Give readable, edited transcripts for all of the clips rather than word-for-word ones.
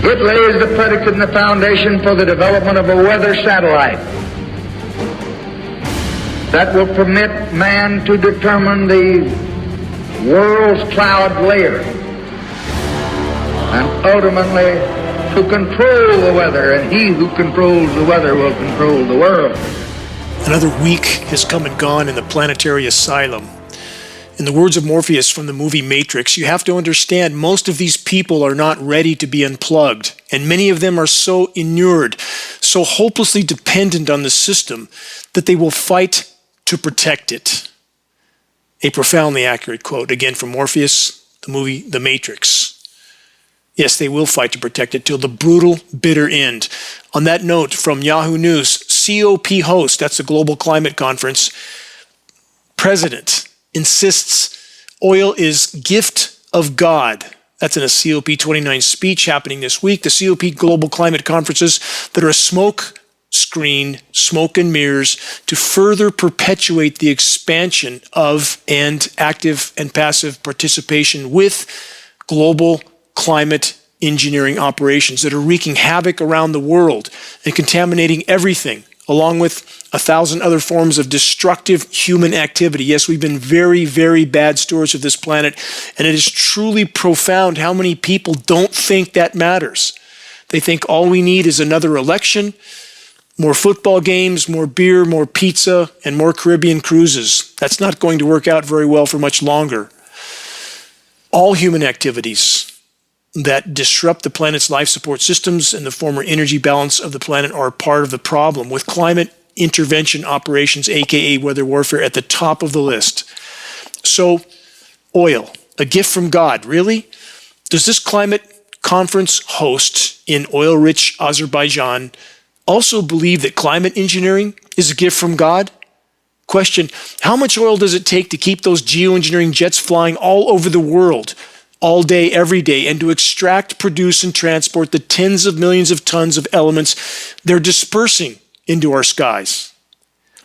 It lays the predicate and the foundation for the development of a weather satellite that will permit man to determine the world's cloud layer and ultimately to control the weather, and he who controls the weather will control the world. Another week has come and gone in the planetary asylum. In the words of Morpheus from the movie Matrix, you have to understand most of these people are not ready to be unplugged, and many of them are so inured, so hopelessly dependent on the system that they will fight to protect it. A profoundly accurate quote, again from Morpheus, the movie The Matrix. Yes, they will fight to protect it till the brutal, bitter end. On that note, from Yahoo News, COP host, that's the Global Climate Conference, president insists oil is gift of God. That's in a COP29 speech happening this week. The COP Global Climate Conferences that are a smoke screen, smoke and mirrors to further perpetuate the expansion of and active and passive participation with global climate engineering operations that are wreaking havoc around the world and contaminating everything, along with 1,000 other forms of destructive human activity. Yes, we've been very, very bad stewards of this planet, and it is truly profound how many people don't think that matters. They think all we need is another election, more football games, more beer, more pizza, and more Caribbean cruises. That's not going to work out very well for much longer. All human activities that disrupt the planet's life support systems and the former energy balance of the planet are part of the problem, with climate intervention operations, aka weather warfare, at the top of the list. So, oil, a gift from God, really? Does this climate conference host in oil-rich Azerbaijan also believe that climate engineering is a gift from God? Question, how much oil does it take to keep those geoengineering jets flying all over the world, all day, every day, and to extract, produce, and transport the tens of millions of tons of elements they're dispersing into our skies?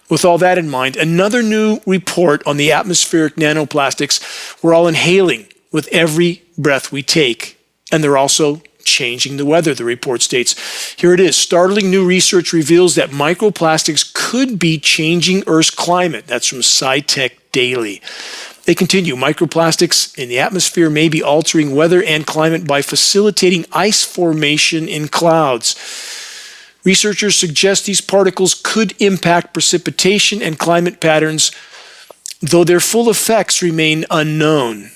With all that in mind, another new report on the atmospheric nanoplastics we're all inhaling with every breath we take, and they're also changing the weather, the report states. Here it is. Startling new research reveals that microplastics could be changing Earth's climate. That's from SciTech Daily. They continue, microplastics in the atmosphere may be altering weather and climate by facilitating ice formation in clouds. Researchers suggest these particles could impact precipitation and climate patterns, though their full effects remain unknown.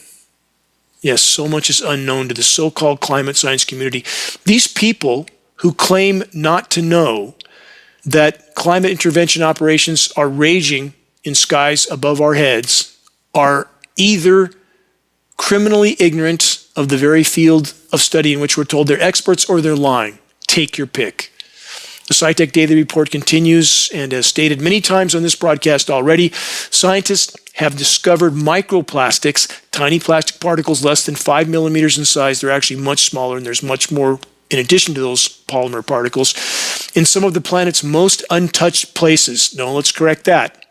Yes, so much is unknown to the so-called climate science community. These people who claim not to know that climate intervention operations are raging in skies above our heads are either criminally ignorant of the very field of study in which we're told they're experts, or they're lying. Take your pick. The SciTech Daily Report continues, and as stated many times on this broadcast already, scientists have discovered microplastics, tiny plastic particles less than 5 millimeters in size. They're actually much smaller, and there's much more in addition to those polymer particles, in some of the planet's most untouched places. No, let's correct that.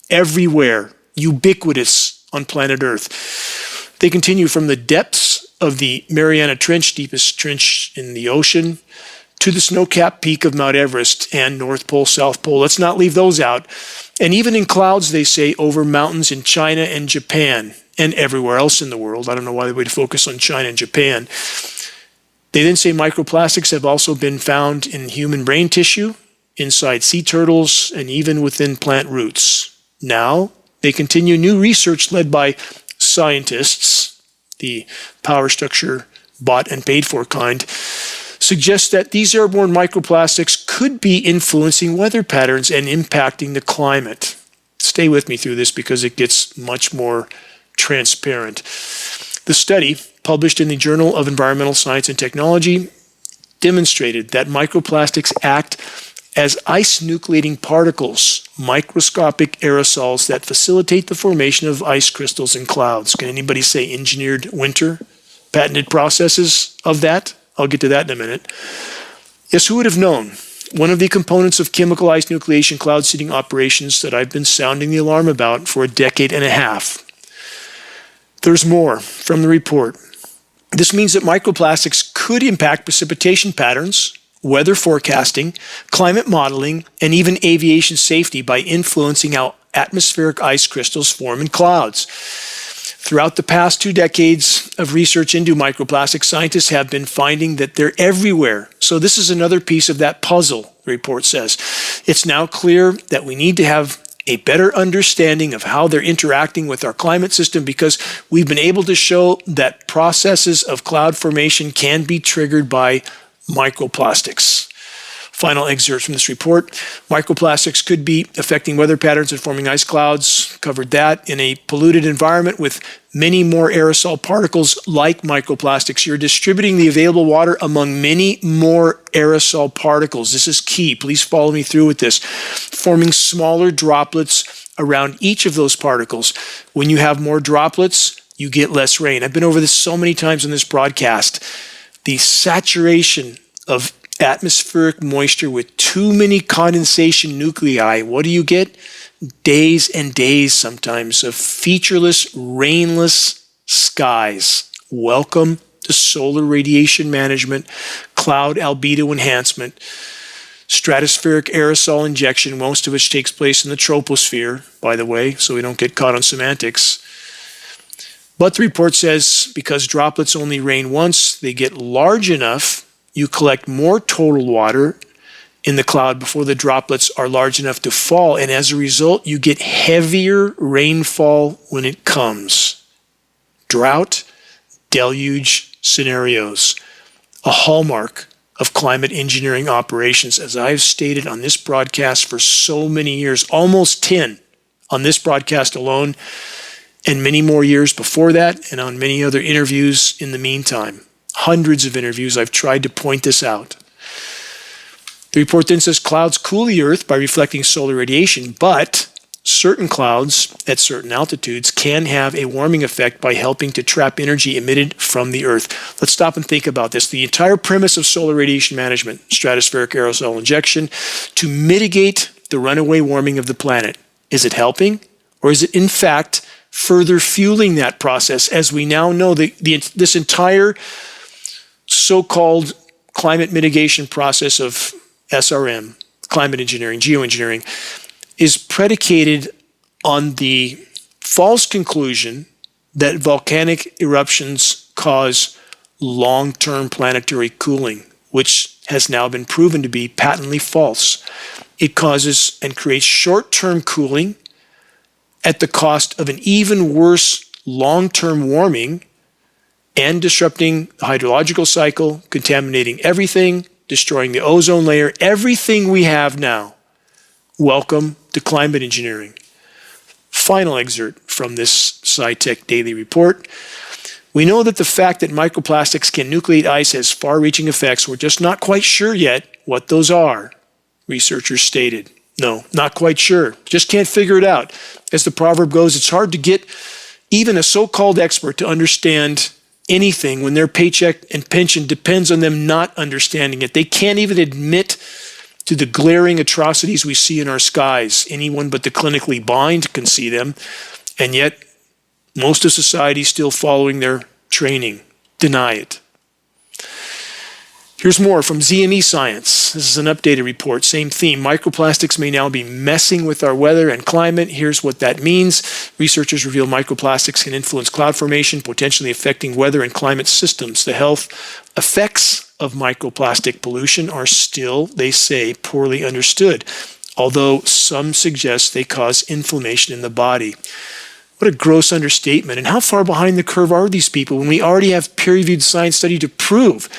Everywhere. Ubiquitous on planet Earth. They continue from the depths of the Mariana Trench, deepest trench in the ocean, to the snow-capped peak of Mount Everest and North Pole, South Pole. Let's not leave those out. And even in clouds, they say, over mountains in China and Japan and everywhere else in the world. I don't know why they would focus on China and Japan. They then say microplastics have also been found in human brain tissue, inside sea turtles, and even within plant roots. Now, they continue new research led by scientists, the power structure bought and paid for kind, suggests that these airborne microplastics could be influencing weather patterns and impacting the climate. Stay with me through this because it gets much more transparent. The study, published in the Journal of Environmental Science and Technology, demonstrated that microplastics act as ice nucleating particles, microscopic aerosols that facilitate the formation of ice crystals in clouds. Can anybody say engineered winter? Patented processes of that? I'll get to that in a minute. Yes, who would have known? One of the components of chemical ice nucleation cloud seeding operations that I've been sounding the alarm about for a decade and a half. There's more from the report. This means that microplastics could impact precipitation patterns, weather forecasting, climate modeling, and even aviation safety by influencing how atmospheric ice crystals form in clouds. Throughout the past 2 decades of research into microplastics, scientists have been finding that they're everywhere. So this is another piece of that puzzle, the report says. It's now clear that we need to have a better understanding of how they're interacting with our climate system, because we've been able to show that processes of cloud formation can be triggered by microplastics. Final excerpt from this report. Microplastics could be affecting weather patterns and forming ice clouds. Covered that. In a polluted environment with many more aerosol particles like microplastics, you're distributing the available water among many more aerosol particles. This is key. Please follow me through with this. Forming smaller droplets around each of those particles. When you have more droplets, you get less rain. I've been over this so many times in this broadcast. The saturation of atmospheric moisture with too many condensation nuclei, what do you get? Days and days sometimes of featureless, rainless skies. Welcome to solar radiation management, cloud albedo enhancement, stratospheric aerosol injection, most of which takes place in the troposphere, by the way, so we don't get caught on semantics. But the report says because droplets only rain once, they get large enough, you collect more total water in the cloud before the droplets are large enough to fall, and as a result, you get heavier rainfall when it comes. Drought, deluge scenarios, a hallmark of climate engineering operations, as I've stated on this broadcast for so many years, almost 10 on this broadcast alone, and many more years before that, and on many other interviews in the meantime. Hundreds of interviews, I've tried to point this out. The report then says clouds cool the Earth by reflecting solar radiation, but certain clouds at certain altitudes can have a warming effect by helping to trap energy emitted from the Earth. Let's stop and think about this. The entire premise of solar radiation management, stratospheric aerosol injection, to mitigate the runaway warming of the planet. Is it helping, or is it in fact further fueling that process? As we now know, this entire so-called climate mitigation process of SRM, climate engineering, geoengineering, is predicated on the false conclusion that volcanic eruptions cause long-term planetary cooling, which has now been proven to be patently false. It causes and creates short-term cooling at the cost of an even worse long-term warming and disrupting the hydrological cycle, contaminating everything, destroying the ozone layer, everything we have now. Welcome to climate engineering. Final excerpt from this SciTech Daily Report. We know that the fact that microplastics can nucleate ice has far-reaching effects. We're just not quite sure yet what those are, researchers stated. No, not quite sure. Just can't figure it out. As the proverb goes, it's hard to get even a so-called expert to understand anything when their paycheck and pension depends on them not understanding it. They can't even admit to the glaring atrocities we see in our skies. Anyone but the clinically blind can see them, and yet most of society still following their training deny it. Here's more from ZME Science. This is an updated report, same theme. Microplastics may now be messing with our weather and climate. Here's what that means. Researchers reveal microplastics can influence cloud formation, potentially affecting weather and climate systems. The health effects of microplastic pollution are still, they say, poorly understood, although some suggest they cause inflammation in the body. What a gross understatement. And how far behind the curve are these people when we already have peer-reviewed science study to prove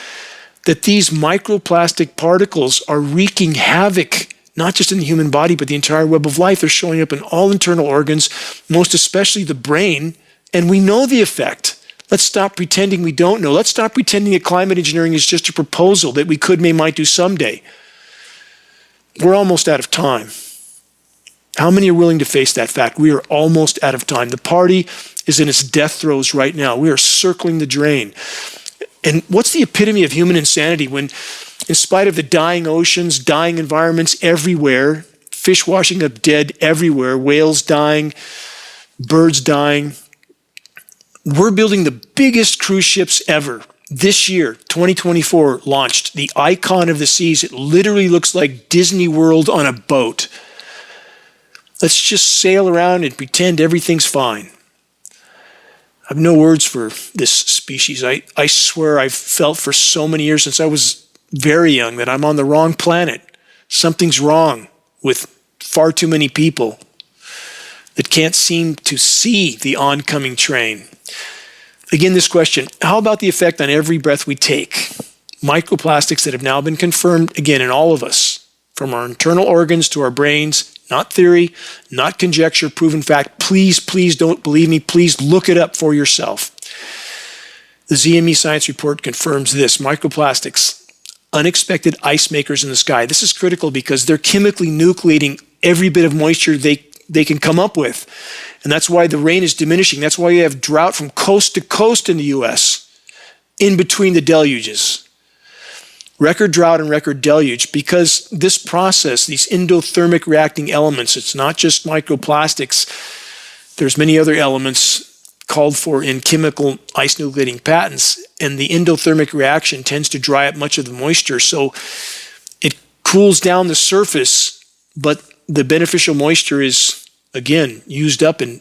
that these microplastic particles are wreaking havoc, not just in the human body, but the entire web of life. They're showing up in all internal organs, most especially the brain, and we know the effect. Let's stop pretending we don't know. Let's stop pretending that climate engineering is just a proposal that we could, might do someday. We're almost out of time. How many are willing to face that fact? We are almost out of time. The party is in its death throes right now. We are circling the drain. And what's the epitome of human insanity when, in spite of the dying oceans, dying environments everywhere, fish washing up dead everywhere, whales dying, birds dying, we're building the biggest cruise ships ever, this year, 2024, launched the Icon of the Seas. It literally looks like Disney World on a boat. Let's just sail around and pretend everything's fine. I have no words for this species. I swear I've felt for so many years since I was very young that I'm on the wrong planet. Something's wrong with far too many people that can't seem to see the oncoming train. Again, this question, how about the effect on every breath we take? Microplastics that have now been confirmed, again, in all of us, from our internal organs to our brains, not theory, not conjecture, proven fact. Please, please don't believe me. Please look it up for yourself. The ZME science report confirms this. Microplastics, unexpected ice makers in the sky. This is critical because they're chemically nucleating every bit of moisture they can come up with. And that's why the rain is diminishing. That's why you have drought from coast to coast in the U.S. in between the deluges. Record drought and record deluge because this process, these endothermic reacting elements, it's not just microplastics. There's many other elements called for in chemical ice nucleating patents, and the endothermic reaction tends to dry up much of the moisture. So it cools down the surface, but the beneficial moisture is, again, used up to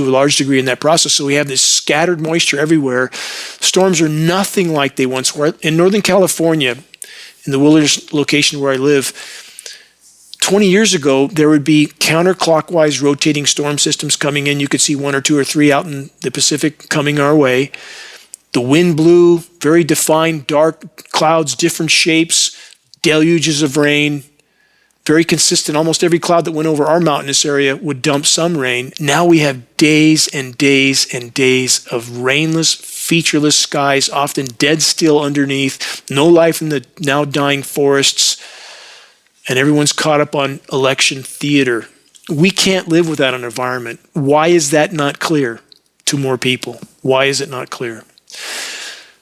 a large degree in that process. So we have this scattered moisture everywhere. Storms are nothing like they once were. In Northern California, in the wilderness location where I live, 20 years ago, there would be counterclockwise rotating storm systems coming in. You could see one or two or three out in the Pacific coming our way. The wind blew, very defined, dark clouds, different shapes, deluges of rain, very consistent. Almost every cloud that went over our mountainous area would dump some rain. Now we have days and days and days of rainless, featureless skies, often dead still underneath, no life in the now dying forests, and everyone's caught up on election theater. We can't live without an environment. Why is that not clear to more people? Why is it not clear?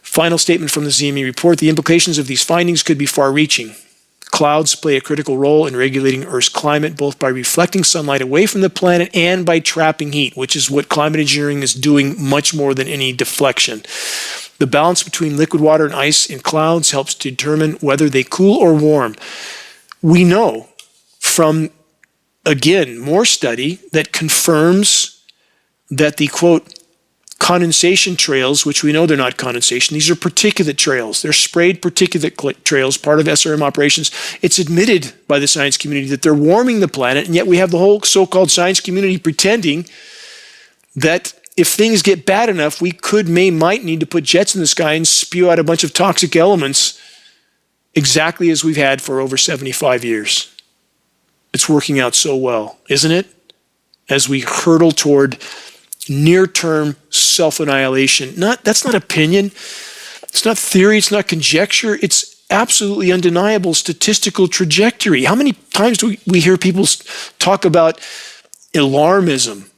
Final statement from the ZME report, the implications of these findings could be far-reaching. Clouds play a critical role in regulating Earth's climate, both by reflecting sunlight away from the planet and by trapping heat, which is what climate engineering is doing much more than any deflection. The balance between liquid water and ice in clouds helps to determine whether they cool or warm. We know from, again, more study that confirms that the, quote, condensation trails, which we know they're not condensation, these are particulate trails. They're sprayed particulate trails, part of SRM operations. It's admitted by the science community that they're warming the planet, and yet we have the whole so-called science community pretending that if things get bad enough, we might need to put jets in the sky and spew out a bunch of toxic elements exactly as we've had for over 75 years. It's working out so well, isn't it? As we hurtle toward near-term self-annihilation. That's not opinion. It's not theory. It's not conjecture. It's absolutely undeniable statistical trajectory. How many times do we hear people talk about alarmism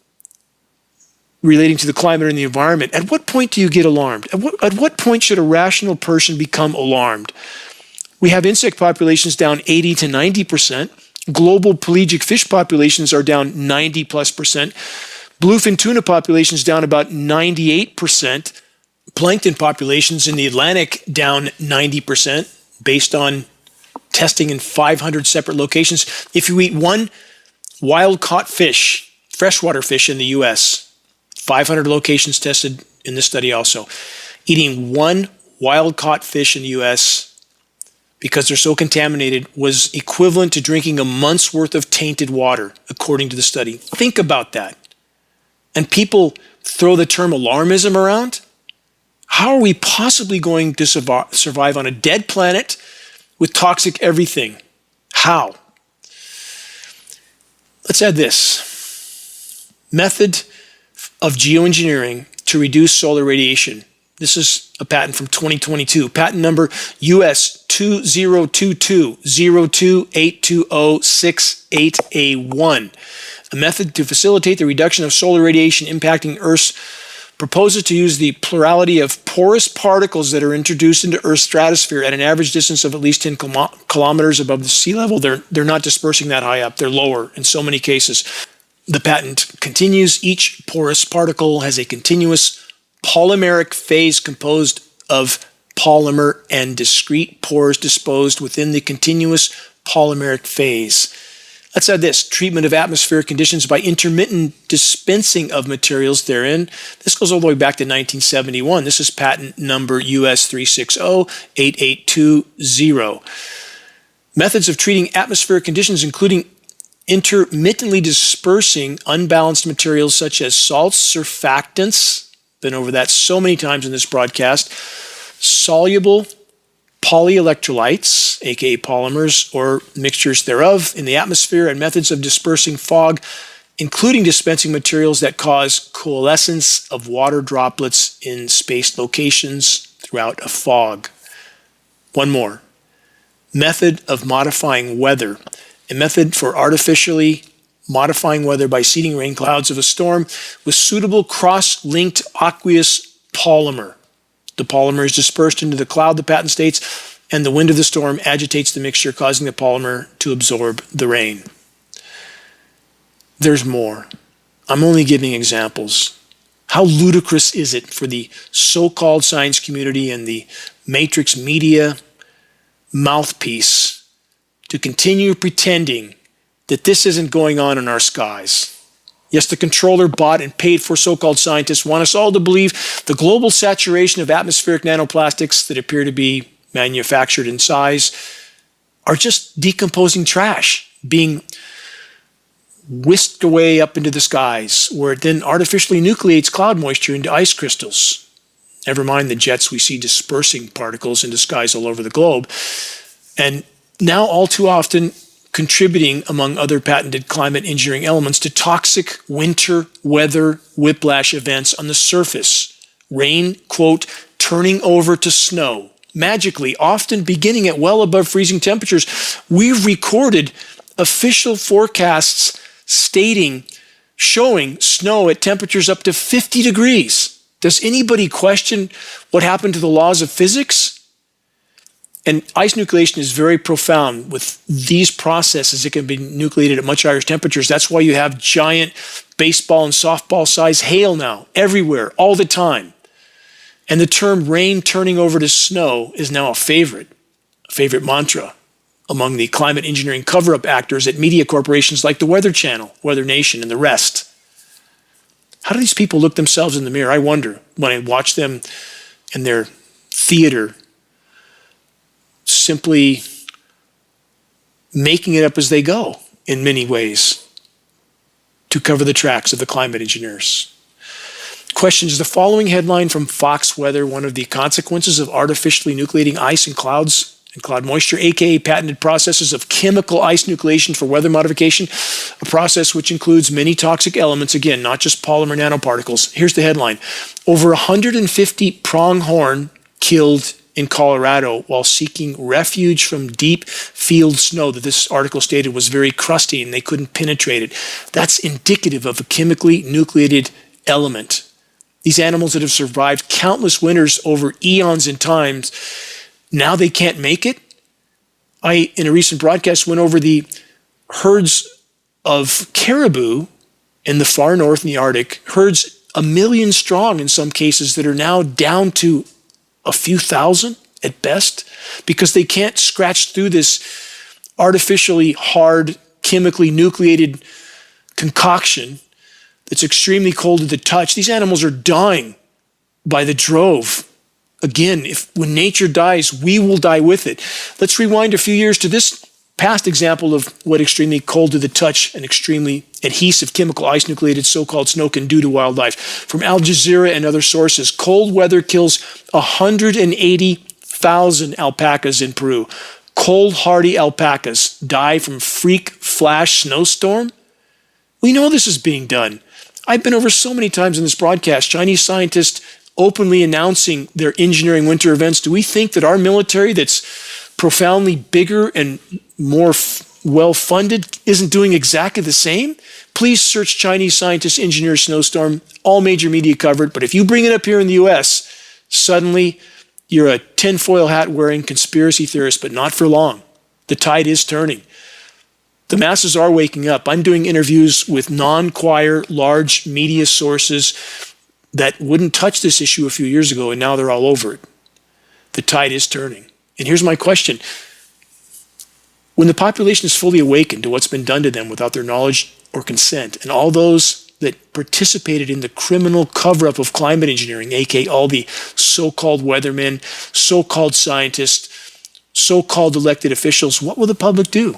relating to the climate and the environment? At what point do you get alarmed? At what point should a rational person become alarmed? We have insect populations down 80 to 90%. Global pelagic fish populations are down 90+%. Bluefin tuna populations down about 98%. Plankton populations in the Atlantic down 90% based on testing in 500 separate locations. If you eat one wild-caught fish, freshwater fish in the U.S., 500 locations tested in this study also, eating one wild-caught fish in the U.S. because they're so contaminated was equivalent to drinking a month's worth of tainted water, according to the study. Think about that. And people throw the term alarmism around. How are we possibly going to survive on a dead planet with toxic everything? How? Let's add this. Method of geoengineering to reduce solar radiation. This is a patent from 2022. Patent number US 2022-0282068A1. A method to facilitate the reduction of solar radiation impacting Earth's proposes to use the plurality of porous particles that are introduced into Earth's stratosphere at an average distance of at least 10 kilometers above the sea level. They're not dispersing that high up. They're lower in so many cases. The patent continues. Each porous particle has a continuous polymeric phase composed of polymer and discrete pores disposed within the continuous polymeric phase. Let's add this: treatment of atmospheric conditions by intermittent dispensing of materials therein. This goes all the way back to 1971. This is patent number US 3608820. Methods of treating atmospheric conditions, including intermittently dispersing unbalanced materials such as salts, surfactants, been over that so many times in this broadcast, soluble polyelectrolytes, aka polymers or mixtures thereof, in the atmosphere, and methods of dispersing fog, including dispensing materials that cause coalescence of water droplets in spaced locations throughout a fog. One more. Method of modifying weather. A method for artificially modifying weather by seeding rain clouds of a storm with suitable cross-linked aqueous polymer. The polymer is dispersed into the cloud, the patent states, and the wind of the storm agitates the mixture, causing the polymer to absorb the rain. There's more. I'm only giving examples. How ludicrous is it for the so-called science community and the matrix media mouthpiece to continue pretending that this isn't going on in our skies? Yes, the controller bought and paid for so-called scientists want us all to believe the global saturation of atmospheric nanoplastics that appear to be manufactured in size are just decomposing trash, being whisked away up into the skies, where it then artificially nucleates cloud moisture into ice crystals. Never mind the jets we see dispersing particles into skies all over the globe. And now all too often contributing, among other patented climate engineering elements, to toxic winter weather whiplash events on the surface. Rain, quote, turning over to snow. Magically, often beginning at well above freezing temperatures. We've recorded official forecasts showing snow at temperatures up to 50 degrees. Does anybody question what happened to the laws of physics? And ice nucleation is very profound. With these processes, it can be nucleated at much higher temperatures. That's why you have giant baseball and softball size hail now, everywhere, all the time. And the term rain turning over to snow is now a favorite mantra among the climate engineering cover-up actors at media corporations like the Weather Channel, Weather Nation, and the rest. How do these people look themselves in the mirror? I wonder when I watch them in their theater, simply making it up as they go in many ways to cover the tracks of the climate engineers. Question: is the following headline from Fox Weather one of the consequences of artificially nucleating ice and clouds and cloud moisture, aka patented processes of chemical ice nucleation for weather modification, a process which includes many toxic elements, again, not just polymer nanoparticles? Here's the headline: over 150 pronghorn killed in Colorado while seeking refuge from deep field snow that this article stated was very crusty and they couldn't penetrate it. That's indicative of a chemically nucleated element. These animals that have survived countless winters over eons and times, now they can't make it. I, in a recent broadcast, went over the herds of caribou in the far north in the Arctic, herds 1 million strong in some cases, that are now down to a few thousand at best, because they can't scratch through this artificially hard, chemically nucleated concoction that's extremely cold to the touch. These animals are dying by the drove. Again, when nature dies, we will die with it. Let's rewind a few years to this past example of what extremely cold to the touch and extremely adhesive chemical ice nucleated so-called snow can do to wildlife. From Al Jazeera and other sources, cold weather kills 180,000 alpacas in Peru. Cold hardy alpacas die from freak flash snowstorm. We know this is being done. I've been over so many times in this broadcast, Chinese scientists openly announcing their engineering winter events. Do we think that our military, that's profoundly bigger and more well-funded, isn't doing exactly the same? Please search Chinese scientists engineer snowstorm. All major media cover it. But if you bring it up here in the US, suddenly you're a tinfoil hat wearing conspiracy theorist, but not for long. The tide is turning. The masses are waking up. I'm doing interviews with non-choir, large media sources that wouldn't touch this issue a few years ago, and now they're all over it. The tide is turning. And here's my question. When the population is fully awakened to what's been done to them without their knowledge or consent, and all those that participated in the criminal cover-up of climate engineering, aka all the so-called weathermen, so-called scientists, so-called elected officials, what will the public do?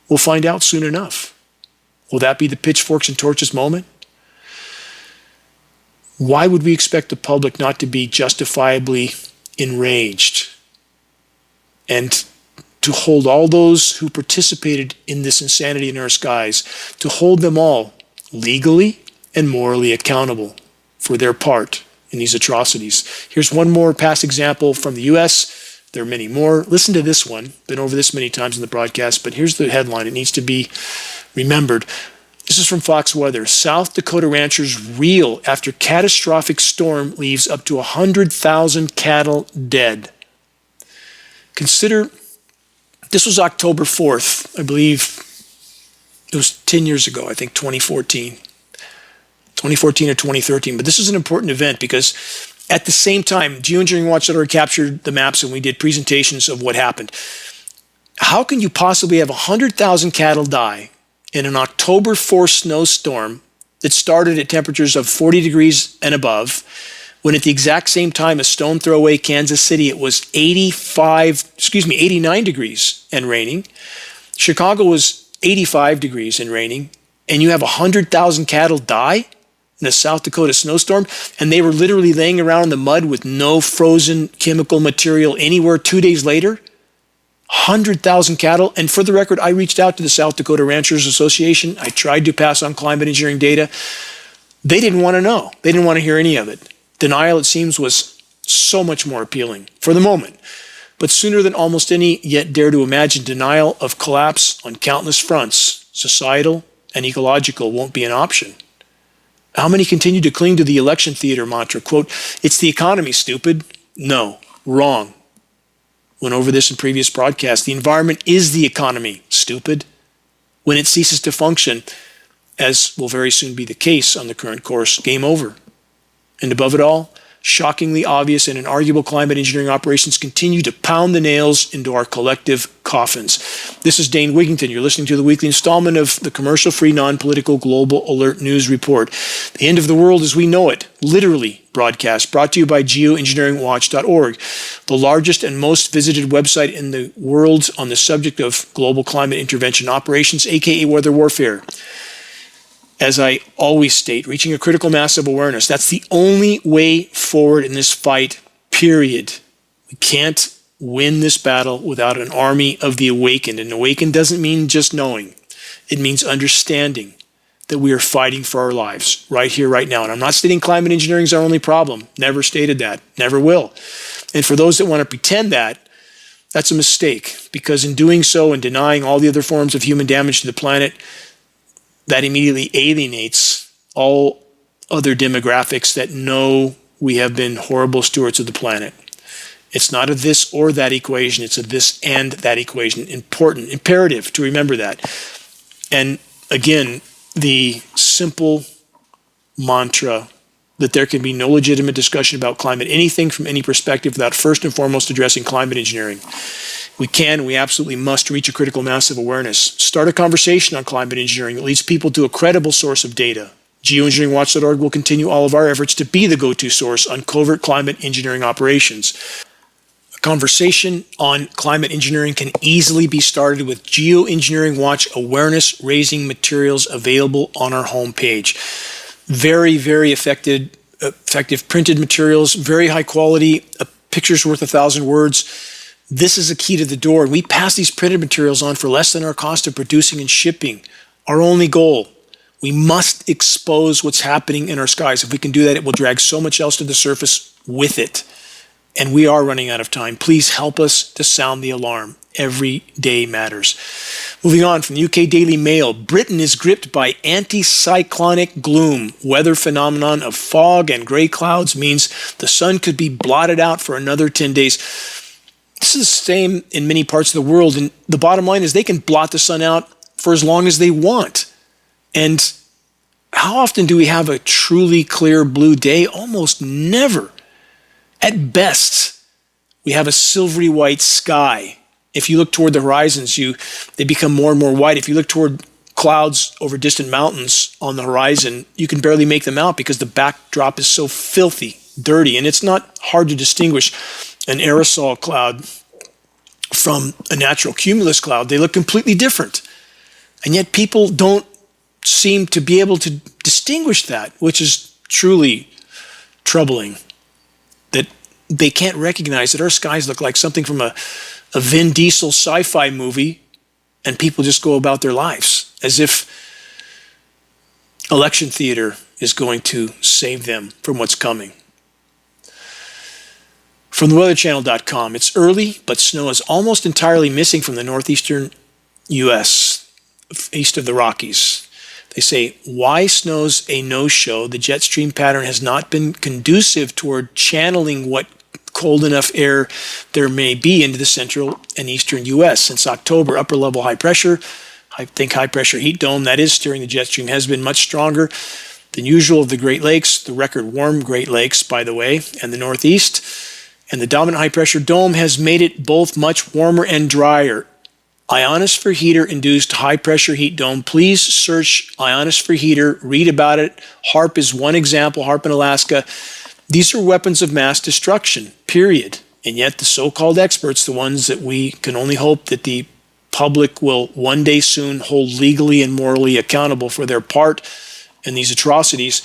We'll find out soon enough. Will that be the pitchforks and torches moment? Why would we expect the public not to be justifiably enraged and to hold all those who participated in this insanity in our skies, to hold them all legally and morally accountable for their part in these atrocities? Here's one more past example from the US. There are many more. Listen to this one. Been over this many times in the broadcast, but here's the headline. It needs to be remembered. This is from Fox Weather. South Dakota ranchers reel after catastrophic storm leaves up to 100,000 cattle dead. Consider, this was October 4th, I believe it was 10 years ago, I think 2014 or 2013. But this is an important event because at the same time, Geoengineering captured the maps and we did presentations of what happened. How can you possibly have 100,000 cattle die in an October 4th snowstorm that started at temperatures of 40 degrees and above, when at the exact same time a stone throw away Kansas City, it was 89 degrees and raining. Chicago was 85 degrees and raining, and you have 100,000 cattle die in a South Dakota snowstorm, and they were literally laying around in the mud with no frozen chemical material anywhere 2 days later. 100,000 cattle. And for the record, I reached out to the South Dakota Ranchers Association. I tried to pass on climate engineering data. They didn't want to know. They didn't want to hear any of it. Denial, it seems, was so much more appealing for the moment. But sooner than almost any yet dare to imagine, denial of collapse on countless fronts, societal and ecological, won't be an option. How many continue to cling to the election theater mantra, quote, "It's the economy, stupid"? No, wrong. Went over this in previous broadcasts. The environment is the economy, stupid. When it ceases to function, as will very soon be the case on the current course, game over. And above it all, shockingly obvious and inarguable climate engineering operations continue to pound the nails into our collective coffins. This is Dane Wigington. You're listening to the weekly installment of the commercial-free, non-political Global Alert News Report. The end of the world as we know it, literally broadcast, brought to you by Geoengineeringwatch.org, the largest and most visited website in the world on the subject of global climate intervention operations, aka weather warfare. As I always state, reaching a critical mass of awareness, that's the only way forward in this fight, period. We can't win this battle without an army of the awakened. And awakened doesn't mean just knowing. It means understanding that we are fighting for our lives right here, right now. And I'm not stating climate engineering is our only problem. Never stated that. Never will. And for those that want to pretend that, that's a mistake. Because in doing so and denying all the other forms of human damage to the planet, that immediately alienates all other demographics that know we have been horrible stewards of the planet. It's not a this or that equation. It's a this and that equation. Important, imperative to remember that. And again, the simple mantra that there can be no legitimate discussion about climate, anything from any perspective, without first and foremost addressing climate engineering. We absolutely must reach a critical mass of awareness. Start a conversation on climate engineering that leads people to a credible source of data. Geoengineeringwatch.org will continue all of our efforts to be the go-to source on covert climate engineering operations. A conversation on climate engineering can easily be started with Geoengineering Watch awareness-raising materials available on our homepage. Very, very effective printed materials, very high quality, a picture's worth 1,000 words. This is a key to the door. We pass these printed materials on for less than our cost of producing and shipping. Our only goal. We must expose what's happening in our skies. If we can do that, it will drag so much else to the surface with it. And we are running out of time. Please help us to sound the alarm. Every day matters. Moving on from the UK Daily Mail, Britain is gripped by anticyclonic gloom. Weather phenomenon of fog and gray clouds means the sun could be blotted out for another 10 days. This is the same in many parts of the world. And the bottom line is they can blot the sun out for as long as they want. And how often do we have a truly clear blue day? Almost never. At best, we have a silvery white sky. If you look toward the horizons, they become more and more white. If you look toward clouds over distant mountains on the horizon, you can barely make them out because the backdrop is so filthy, dirty, and it's not hard to distinguish an aerosol cloud from a natural cumulus cloud. They look completely different. And yet people don't seem to be able to distinguish that, which is truly troubling, that they can't recognize that our skies look like something from a Vin Diesel sci-fi movie, and people just go about their lives as if election theater is going to save them from what's coming. From theweatherchannel.com, it's early, but snow is almost entirely missing from the northeastern U.S., east of the Rockies. They say, why snow's a no-show? The jet stream pattern has not been conducive toward channeling what cold enough air there may be into the central and eastern U.S. Since October, upper-level high pressure, I think high-pressure heat dome, that is steering the jet stream, has been much stronger than usual of the Great Lakes, the record warm Great Lakes, by the way, and the Northeast. And the dominant high-pressure dome has made it both much warmer and drier. Ionosphere heater induced high-pressure heat dome. Please search ionosphere heater, read about it. HARP is one example, HARP in Alaska. These are weapons of mass destruction, period. And yet the so-called experts, the ones that we can only hope that the public will one day soon hold legally and morally accountable for their part in these atrocities,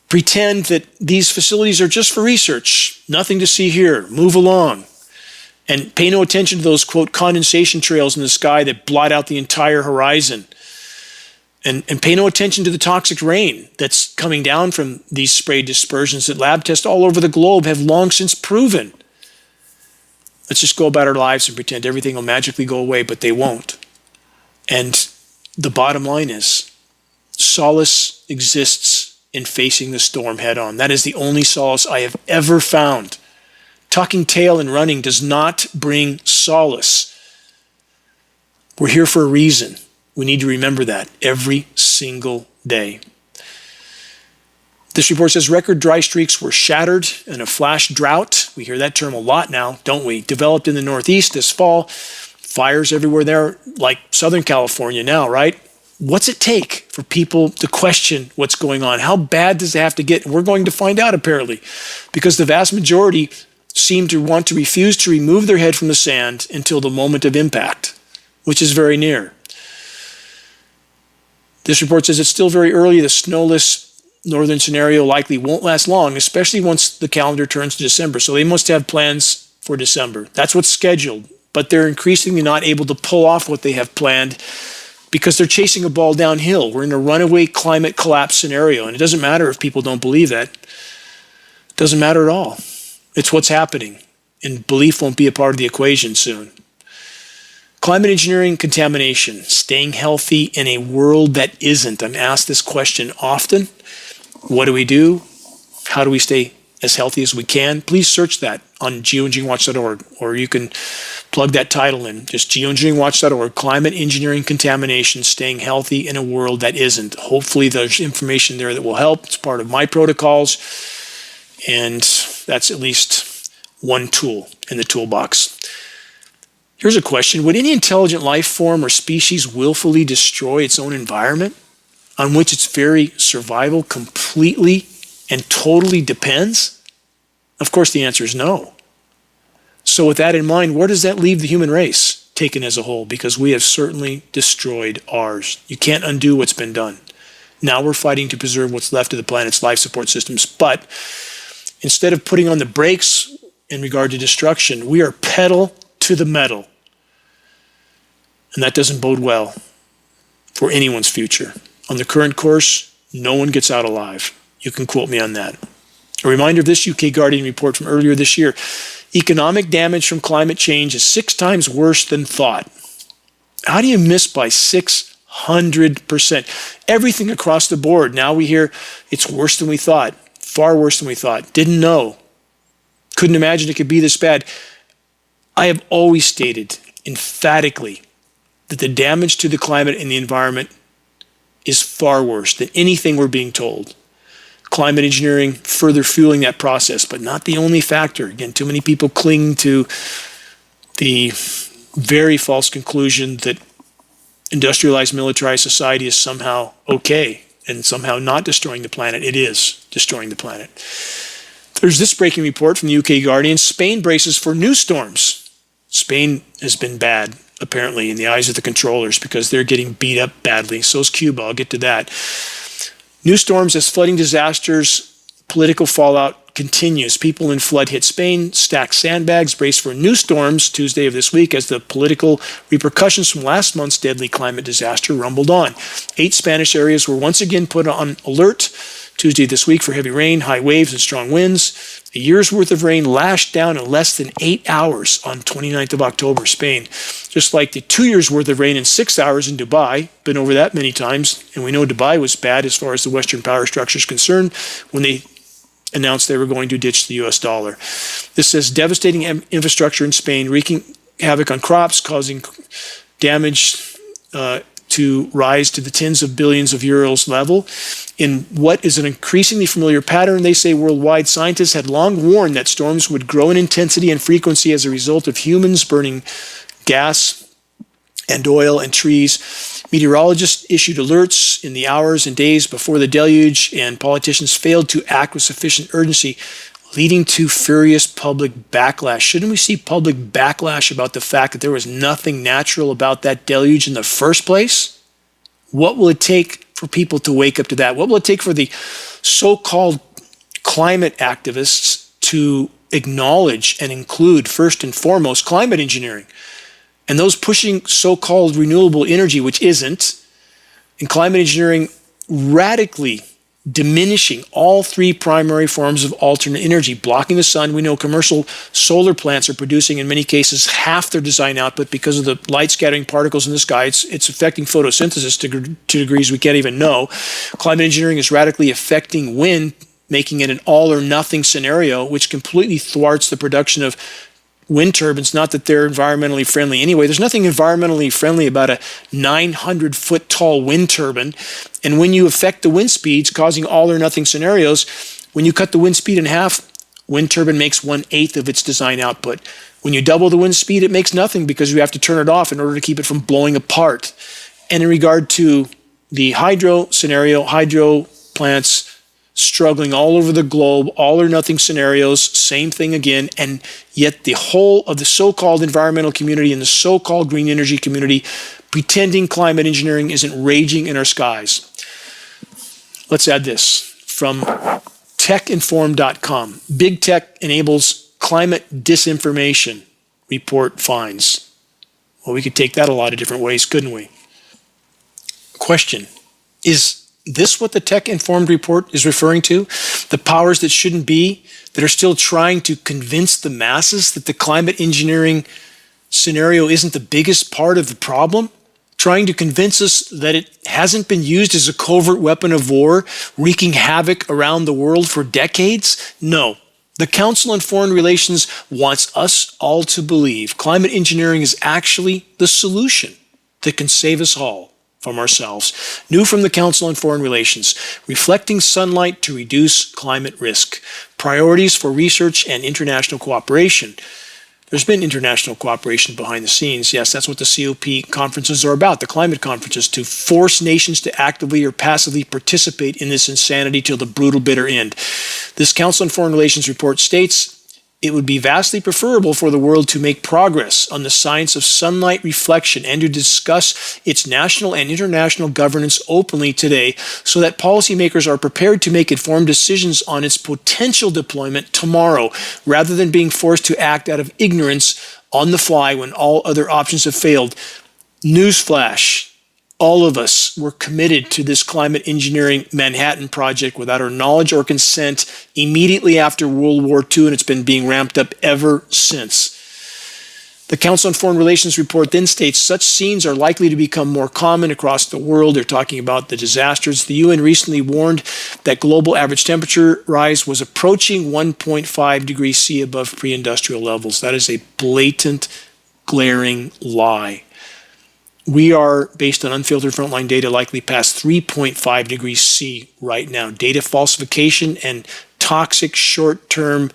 pretend that these facilities are just for research, nothing to see here, move along, and pay no attention to those, quote, condensation trails in the sky that blot out the entire horizon. And pay no attention to the toxic rain that's coming down from these spray dispersions that lab tests all over the globe have long since proven. Let's just go about our lives and pretend everything will magically go away, but they won't. And the bottom line is, solace exists in facing the storm head on. That is the only solace I have ever found. Tucking tail and running does not bring solace. We're here for a reason. We need to remember that every single day. This report says record dry streaks were shattered in a flash drought. We hear that term a lot now, don't we? Developed in the Northeast this fall. Fires everywhere there, like Southern California now, right? What's it take for people to question what's going on? How bad does it have to get? And we're going to find out, apparently, because the vast majority seem to want to refuse to remove their head from the sand until the moment of impact, which is very near. This report says it's still very early. The snowless northern scenario likely won't last long, especially once the calendar turns to December. So they must have plans for December. That's what's scheduled. But they're increasingly not able to pull off what they have planned because they're chasing a ball downhill. We're in a runaway climate collapse scenario. And it doesn't matter if people don't believe that. It doesn't matter at all. It's what's happening. And belief won't be a part of the equation soon. Climate engineering contamination, staying healthy in a world that isn't. I'm asked this question often. What do we do? How do we stay as healthy as we can? Please search that on geoengineeringwatch.org, or you can plug that title in, just geoengineeringwatch.org, Climate Engineering Contamination, Staying Healthy in a World That Isn't. Hopefully there's information there that will help. It's part of my protocols, and that's at least one tool in the toolbox. Here's a question. Would any intelligent life form or species willfully destroy its own environment on which its very survival completely and totally depends? Of course, the answer is no. So with that in mind, where does that leave the human race taken as a whole? Because we have certainly destroyed ours. You can't undo what's been done. Now we're fighting to preserve what's left of the planet's life support systems. But instead of putting on the brakes in regard to destruction, we are pedal to the metal. And that doesn't bode well for anyone's future. On the current course, no one gets out alive. You can quote me on that. A reminder of this UK Guardian report from earlier this year. Economic damage from climate change is 6 times worse than thought. How do you miss by 600%? Everything across the board. Now we hear it's worse than we thought. Far worse than we thought. Didn't know. Couldn't imagine it could be this bad. I have always stated emphatically that the damage to the climate and the environment is far worse than anything we're being told. climate engineering further fueling that process, but not the only factor. Again, too many people cling to the very false conclusion that industrialized, militarized society is somehow okay and somehow not destroying the planet. It is destroying the planet. There's this breaking report from the UK Guardian. Spain braces for new storms. Spain has been bad, apparently, in the eyes of the controllers because they're getting beat up badly. So is Cuba. I'll get to that. New storms as flooding disasters, political fallout continues. People in flood hit Spain, stacked sandbags, brace for new storms Tuesday of this week as the political repercussions from last month's deadly climate disaster rumbled on. 8 Spanish areas were once again put on alert Tuesday this week for heavy rain, high waves, and strong winds. A year's worth of rain lashed down in less than 8 hours on 29th of October, Spain. Just like the 2 years' worth of rain in 6 hours in Dubai. Been over that many times. And we know Dubai was bad as far as the Western power structure is concerned when they announced they were going to ditch the US dollar. This says devastating infrastructure in Spain, wreaking havoc on crops, causing damage to rise to the tens of billions of euros level. In what is an increasingly familiar pattern, they say worldwide, scientists had long warned that storms would grow in intensity and frequency as a result of humans burning gas and oil and trees. Meteorologists issued alerts in the hours and days before the deluge, and politicians failed to act with sufficient urgency, leading to furious public backlash. Shouldn't we see public backlash about the fact that there was nothing natural about that deluge in the first place? What will it take for people to wake up to that? What will it take for the so-called climate activists to acknowledge and include, first and foremost, climate engineering? And those pushing so-called renewable energy, which isn't, and climate engineering radically diminishing all 3 primary forms of alternate energy, blocking the sun. We know commercial solar plants are producing, in many cases, half their design output because of the light scattering particles in the sky. It's affecting photosynthesis to degrees we can't even know. Climate engineering is radically affecting wind, making it an all or nothing scenario, which completely thwarts the production of wind turbines. Not that they're environmentally friendly anyway. There's nothing environmentally friendly about a 900-foot tall wind turbine. And when you affect the wind speeds, causing all or nothing scenarios, when you cut the wind speed in half, wind turbine makes 1/8 of its design output. When you double the wind speed, it makes nothing because you have to turn it off in order to keep it from blowing apart. And in regard to the hydro scenario, hydro plants struggling all over the globe, all or nothing scenarios, same thing again, and yet the whole of the so-called environmental community and the so-called green energy community pretending climate engineering isn't raging in our skies. Let's add this from techinform.com. Big tech enables climate disinformation, report finds. Well, we could take that a lot of different ways, couldn't we? Question, is this what the tech-informed report is referring to? The powers that shouldn't be, that are still trying to convince the masses that the climate engineering scenario isn't the biggest part of the problem? Trying to convince us that it hasn't been used as a covert weapon of war, wreaking havoc around the world for decades? No. The Council on Foreign Relations wants us all to believe climate engineering is actually the solution that can save us all from ourselves. New from the Council on Foreign Relations, reflecting sunlight to reduce climate risk. Priorities for research and international cooperation. There's been international cooperation behind the scenes. Yes, that's what the COP conferences are about, the climate conferences, to force nations to actively or passively participate in this insanity till the brutal bitter end. This Council on Foreign Relations report states, it would be vastly preferable for the world to make progress on the science of sunlight reflection and to discuss its national and international governance openly today so that policymakers are prepared to make informed decisions on its potential deployment tomorrow rather than being forced to act out of ignorance on the fly when all other options have failed. Newsflash. All of us were committed to this climate engineering Manhattan Project without our knowledge or consent immediately after World War II, and it's been being ramped up ever since. The Council on Foreign Relations report then states such scenes are likely to become more common across the world. They're talking about the disasters. The UN recently warned that global average temperature rise was approaching 1.5 degrees C above pre-industrial levels. That is a blatant, glaring lie. We are, based on unfiltered frontline data, likely past 3.5 degrees C right now. Data falsification and toxic short-term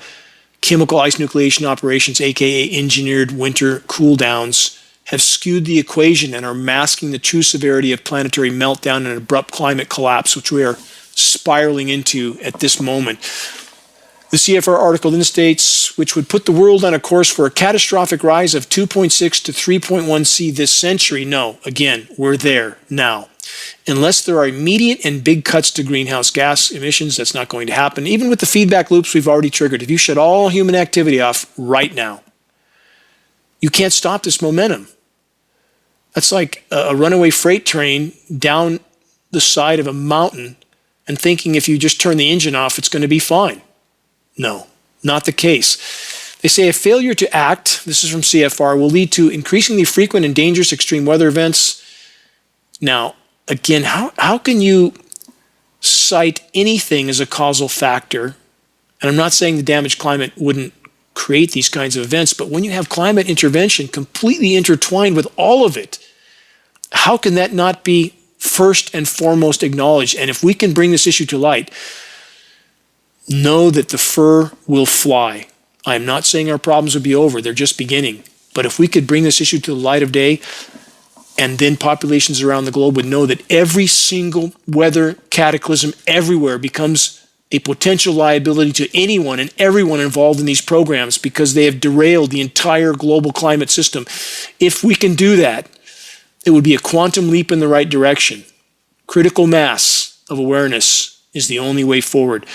chemical ice nucleation operations, aka engineered winter cool downs, have skewed the equation and are masking the true severity of planetary meltdown and abrupt climate collapse, which we are spiraling into at this moment. The CFR article then states, which would put the world on a course for a catastrophic rise of 2.6 to 3.1 C this century. No, again, we're there now. Unless there are immediate and big cuts to greenhouse gas emissions, that's not going to happen. Even with the feedback loops we've already triggered, if you shut all human activity off right now, you can't stop this momentum. That's like a runaway freight train down the side of a mountain and thinking if you just turn the engine off, it's going to be fine. No, not the case. They say a failure to act, this is from CFR, will lead to increasingly frequent and dangerous extreme weather events. Now, again, how can you cite anything as a causal factor? And I'm not saying the damaged climate wouldn't create these kinds of events, but when you have climate intervention completely intertwined with all of it, how can that not be first and foremost acknowledged? And if we can bring this issue to light, know that the fur will fly. I am not saying our problems would be over. They're just beginning. But if we could bring this issue to the light of day, and then populations around the globe would know that every single weather cataclysm everywhere becomes a potential liability to anyone and everyone involved in these programs because they have derailed the entire global climate system. If we can do that, it would be a quantum leap in the right direction. Critical mass of awareness is the only way forward.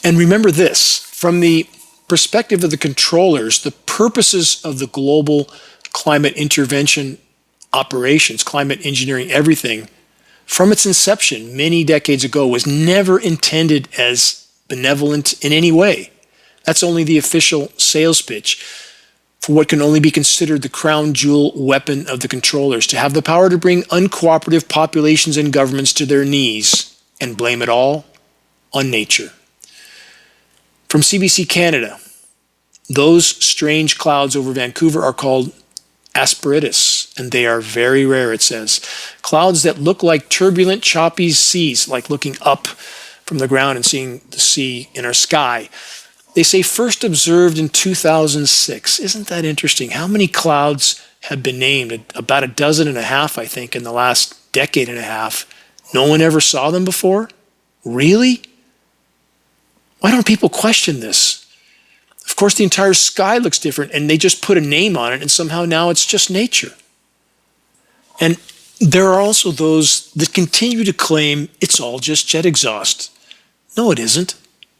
And remember this, from the perspective of the controllers, the purposes of the global climate intervention operations, climate engineering, everything, from its inception many decades ago was never intended as benevolent in any way. That's only the official sales pitch for what can only be considered the crown jewel weapon of the controllers, to have the power to bring uncooperative populations and governments to their knees and blame it all on nature. From CBC Canada, those strange clouds over Vancouver are called asperities, and they are very rare, it says. Clouds that look like turbulent, choppy seas, like looking up from the ground and seeing the sea in our sky. They say first observed in 2006. Isn't that interesting? How many clouds have been named? About a dozen and a half, I think, in the last decade and a half. No one ever saw them before? Really? Why don't people question this? Of course, the entire sky looks different, and they just put a name on it, and somehow now it's just nature. And there are also those that continue to claim it's all just jet exhaust. No, it isn't.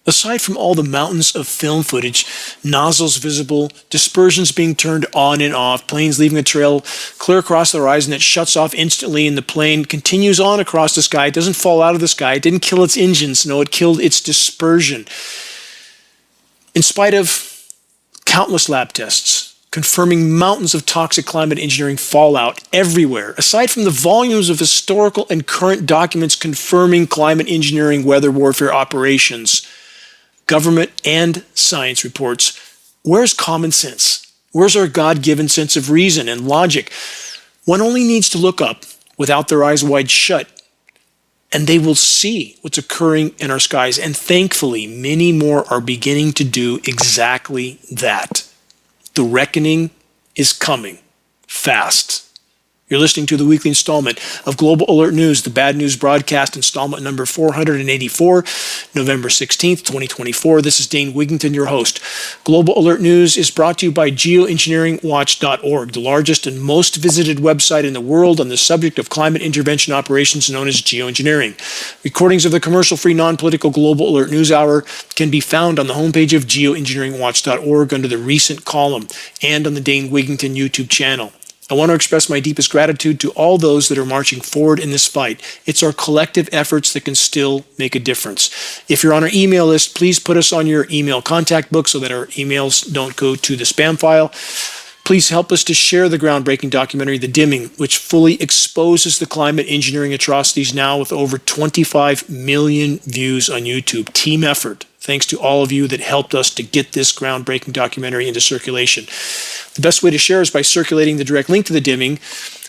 Aside from all the mountains of film footage, nozzles visible, dispersions being turned on and off, planes leaving a trail clear across the horizon that shuts off instantly, and the plane continues on across the sky. It doesn't fall out of the sky. It didn't kill its engines. No, it killed its dispersion. In spite of countless lab tests confirming mountains of toxic climate engineering fallout everywhere, aside from the volumes of historical and current documents confirming climate engineering weather warfare operations, government and science reports, where's common sense? Where's our God-given sense of reason and logic? One only needs to look up without their eyes wide shut, and they will see what's occurring in our skies. And thankfully, many more are beginning to do exactly that. The reckoning is coming fast. You're listening to the weekly installment of Global Alert News, the Bad News Broadcast, installment number 484, November 16th, 2024. This is Dane Wigington, your host. Global Alert News is brought to you by Geoengineeringwatch.org, the largest and most visited website in the world on the subject of climate intervention operations known as geoengineering. Recordings of the commercial-free, non-political Global Alert News Hour can be found on the homepage of Geoengineeringwatch.org under the recent column and on the Dane Wigington YouTube channel. I want to express my deepest gratitude to all those that are marching forward in this fight. It's our collective efforts that can still make a difference. If you're on our email list, please put us on your email contact book so that our emails don't go to the spam file. Please help us to share the groundbreaking documentary, The Dimming, which fully exposes the climate engineering atrocities now with over 25 million views on YouTube. Team effort. Thanks to all of you that helped us to get this groundbreaking documentary into circulation. The best way to share is by circulating the direct link to The Dimming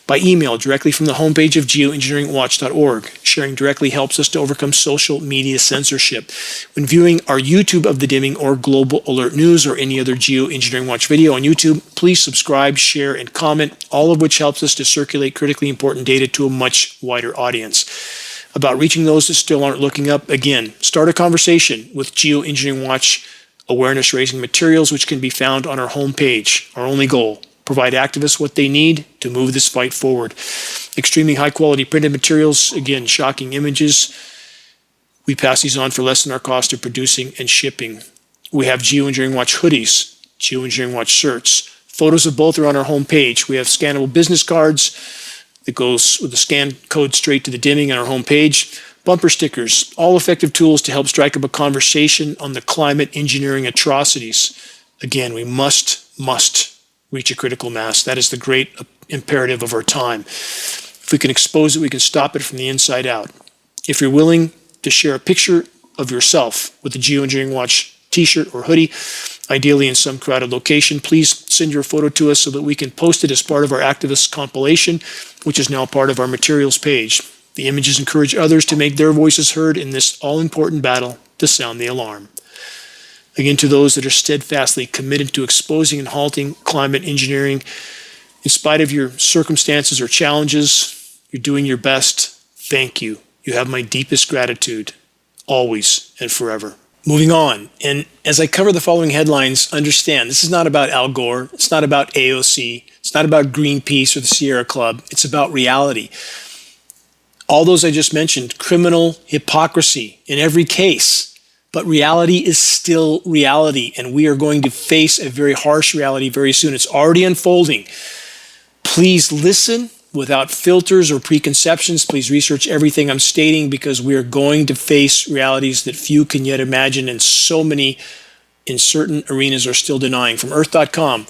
by email directly from the homepage of geoengineeringwatch.org. Sharing directly helps us to overcome social media censorship. When viewing our YouTube of the Dimming or Global Alert News or any other Geoengineering Watch video on YouTube, please subscribe, share, and comment, all of which helps us to circulate critically important data to a much wider audience. About reaching those that still aren't looking up, again, start a conversation with Geoengineering Watch awareness-raising materials, which can be found on our homepage. Our only goal: provide activists what they need to move this fight forward. Extremely high-quality printed materials, again, shocking images. We pass these on for less than our cost of producing and shipping. We have Geoengineering Watch hoodies, Geoengineering Watch shirts. Photos of both are on our homepage. We have scannable business cards that goes with the scan code straight to the Dimming on our homepage. Bumper stickers, all effective tools to help strike up a conversation on the climate engineering atrocities. Again, we must reach a critical mass. That is the great imperative of our time. If we can expose it, we can stop it from the inside out. If you're willing to share a picture of yourself with the Geoengineering Watch t-shirt or hoodie, ideally in some crowded location, please send your photo to us so that we can post it as part of our activist compilation, which is now part of our materials page. The images encourage others to make their voices heard in this all-important battle to sound the alarm. Again, to those that are steadfastly committed to exposing and halting climate engineering, in spite of your circumstances or challenges, you're doing your best. Thank you. You have my deepest gratitude, always and forever. Moving on, and as I cover the following headlines, understand this is not about Al Gore, it's not about AOC, it's not about Greenpeace or the Sierra Club, it's about reality. All those I just mentioned, criminal hypocrisy in every case, but reality is still reality, and we are going to face a very harsh reality very soon. It's already unfolding. Please listen without filters or preconceptions. Please research everything I'm stating, because we are going to face realities that few can yet imagine, and so many in certain arenas are still denying. From Earth.com,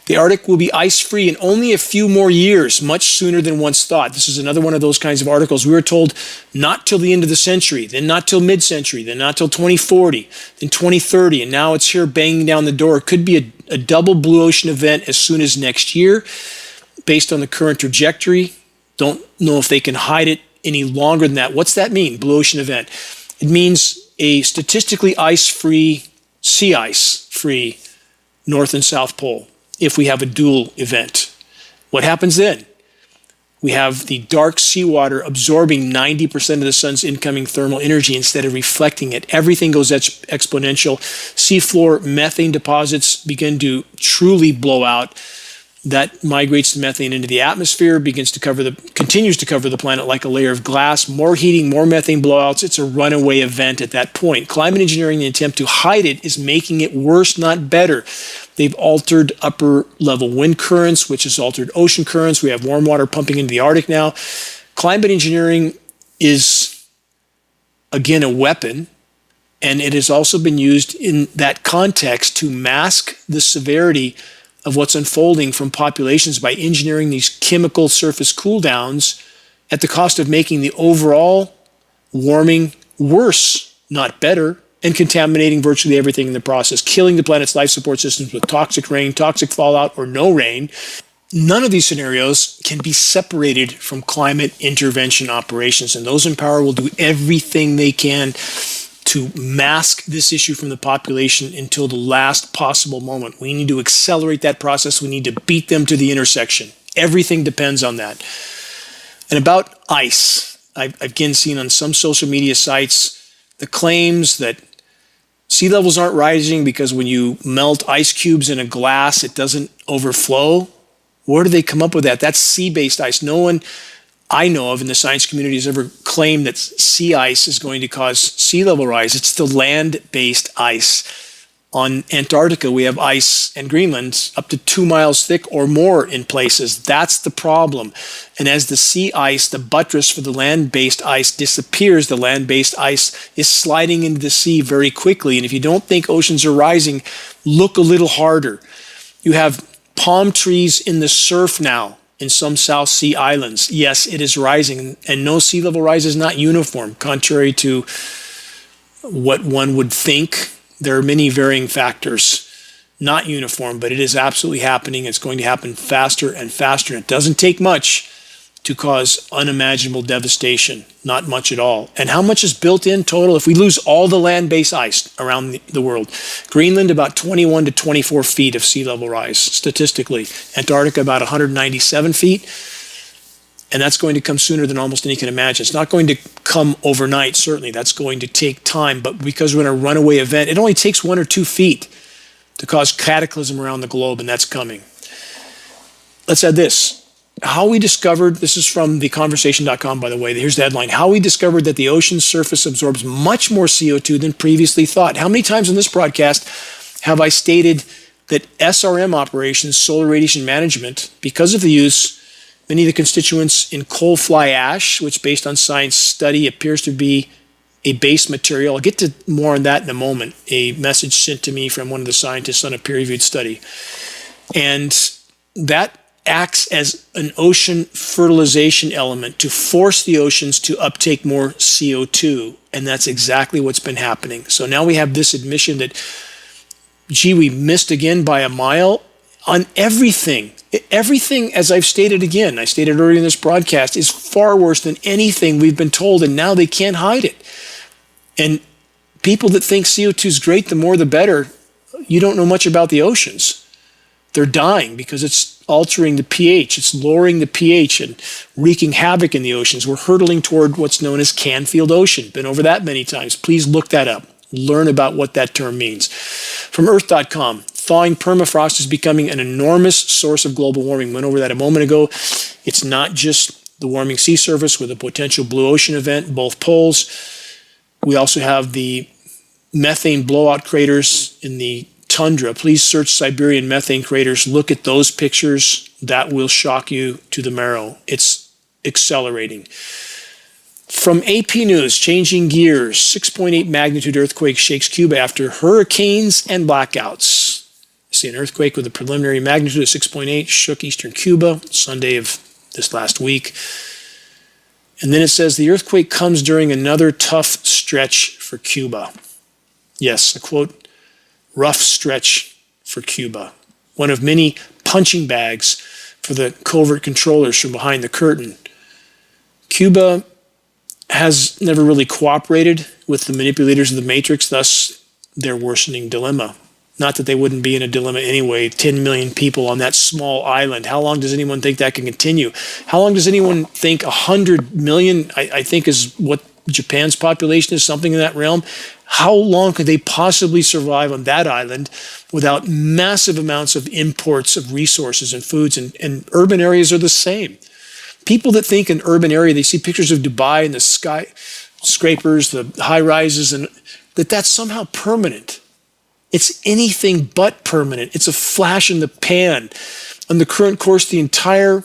the Arctic will be ice-free in only a few more years, much sooner than once thought. This is another one of those kinds of articles. We were told not till the end of the century, then not till mid-century, then not till 2040, then 2030, and now it's here banging down the door. It could be a double blue ocean event as soon as next year, based on the current trajectory. Don't know if they can hide it any longer than that. What's that mean, blue ocean event? It means a statistically ice-free, sea ice-free North and South Pole, if we have a dual event. What happens then? We have the dark seawater absorbing 90% of the sun's incoming thermal energy instead of reflecting it. Everything goes exponential. Seafloor methane deposits begin to truly blow out. That migrates the methane into the atmosphere, continues to cover the planet like a layer of glass. More heating, more methane blowouts. It's a runaway event at that point. Climate engineering, the attempt to hide it, is making it worse, not better. They've altered upper level wind currents, which has altered ocean currents. We have warm water pumping into the Arctic now. Climate engineering is, again, a weapon, and it has also been used in that context to mask the severity of what's unfolding from populations by engineering these chemical surface cool downs at the cost of making the overall warming worse, not better, and contaminating virtually everything in the process, killing the planet's life support systems with toxic rain, toxic fallout, or no rain. None of these scenarios can be separated from climate intervention operations, and those in power will do everything they can to mask this issue from the population until the last possible moment. We need to accelerate that process. We need to beat them to the intersection. Everything depends on that. And about ice, I've again seen on some social media sites the claims that sea levels aren't rising because when you melt ice cubes in a glass, it doesn't overflow. Where do they come up with that? That's sea-based ice. No one I know of in the science community has ever claimed that sea ice is going to cause sea level rise. It's the land-based ice. On Antarctica, we have ice, and Greenland, up to 2 miles thick or more in places. That's the problem. And as the sea ice, the buttress for the land-based ice disappears, the land-based ice is sliding into the sea very quickly. And if you don't think oceans are rising, look a little harder. You have palm trees in the surf now in some South Sea islands. Yes, it is rising, and no sea level rise is not uniform, contrary to what one would think. There are many varying factors. not uniform, but it is absolutely happening. It's going to happen faster and faster. And it doesn't take much to cause unimaginable devastation, not much at all. And how much is built in total? If we lose all the land-based ice around the world, Greenland about 21 to 24 feet of sea level rise, statistically. Antarctica about 197 feet. And that's going to come sooner than almost any can imagine. It's not going to come overnight, certainly. That's going to take time. But because we're in a runaway event, it only takes 1 or 2 feet to cause cataclysm around the globe, and that's coming. Let's add this. How we discovered, this is from theconversation.com, by the way, here's the headline, how we discovered that the ocean's surface absorbs much more CO2 than previously thought. How many times in this broadcast have I stated that SRM operations, solar radiation management, because of the use, many of the constituents in coal fly ash, which based on science study appears to be a base material. I'll get to more on that in a moment, a message sent to me from one of the scientists on a peer-reviewed study. And that acts as an ocean fertilization element to force the oceans to uptake more CO2. And that's exactly what's been happening. So now we have this admission that, gee, we missed again by a mile on everything. Everything, as I've stated again, I stated earlier in this broadcast, is far worse than anything we've been told, and now they can't hide it. And people that think CO2 is great, the more the better, you don't know much about the oceans. They're dying because it's altering the pH. It's lowering the pH and wreaking havoc in the oceans. We're hurtling toward what's known as Canfield Ocean. Been over that many times. Please look that up. Learn about what that term means. From Earth.com, thawing permafrost is becoming an enormous source of global warming. Went over that a moment ago. It's not just the warming sea surface with a potential blue ocean event, both poles. We also have the methane blowout craters in the tundra. Please search Siberian methane craters. Look at those pictures. That will shock you to the marrow. It's accelerating. From AP News, changing gears, 6.8 magnitude earthquake shakes Cuba after hurricanes and blackouts. See, an earthquake with a preliminary magnitude of 6.8 shook eastern Cuba Sunday of this last week. And then it says the earthquake comes during another tough stretch for Cuba. Yes, a quote, rough stretch for Cuba. One of many punching bags for the covert controllers from behind the curtain. Cuba has never really cooperated with the manipulators of the matrix, thus their worsening dilemma. Not that they wouldn't be in a dilemma anyway. 10 million people on that small island. How long does anyone think that can continue? How long does anyone think 100 million, I think is what Japan's population is, something in that realm? How long could they possibly survive on that island without massive amounts of imports of resources and foods? And urban areas are the same. People that think an urban area, they see pictures of Dubai and the skyscrapers, the high rises, and that's somehow permanent. It's anything but permanent. It's a flash in the pan. On the current course, the entire